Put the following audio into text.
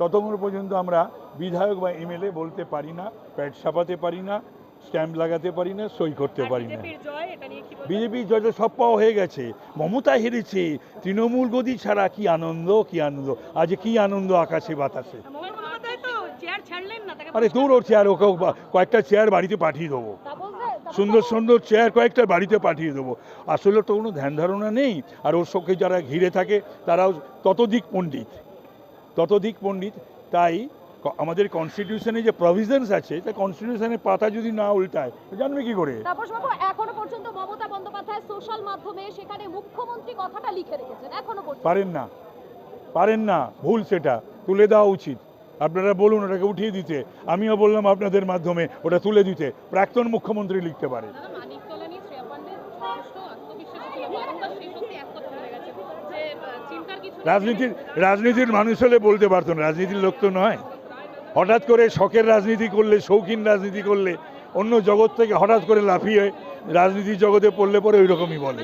ততক্ষণ পর্যন্ত আমরা বিধায়ক বা এমএলএ বলতে পারি না, প্যাড ছাপাতে পারি না, স্ট্যাম্প লাগাতে পারি না, সই করতে পারি না। বিজেপির জয় সব পাওয়া হয়ে গেছে। মমতা হেরেছে, তৃণমূল গদি ছাড়া কি আনন্দ, কি আনন্দ, আজ কি আনন্দ আকাশে বাতাসে। আরে তোর ওর চেয়ার, ওকে কয়েকটা চেয়ার বাড়িতে পাঠিয়ে দেবো, সুন্দর সুন্দর চেয়ার কয়েকটা বাড়িতে পাঠিয়ে দেবো। আসলে তো কোনো ধ্যান ধারণা নেই। আর ওর সঙ্গে যারা ঘিরে থাকে তারাও ততোধিক পণ্ডিত। তাই আমাদের কনস্টিটিউশনে যে প্রভিশনস আছে, তা কনস্টিটিউশনের পাতা যদি না উল্টায় জানবে কি করে? তাপসবাবু, এখনো পর্যন্ত মমতা বন্দ্যোপাধ্যায় সোশ্যাল মাধ্যমে সেখানে মুখ্যমন্ত্রী কথাটা লিখে রেখেছেন, এখনো পর্যন্ত পারেন না, ভুল, সেটা তুলে দেওয়া উচিত। আপনারা বলুন ওটাকে উঠিয়ে দিতে, আমিও বললাম আপনাদের মাধ্যমে ওটা তুলে দিতে। প্রাক্তন মুখ্যমন্ত্রী লিখতে পারে। রাজনীতির মানুষ হলে বলতে পারতো না, রাজনীতির লোক তো নয়। হঠাৎ করে শখের রাজনীতি করলে, শৌখিন রাজনীতি করলে, অন্য জগৎ থেকে হঠাৎ করে লাফিয়ে রাজনীতির জগতে পড়লে পরে ওই রকমই বলে।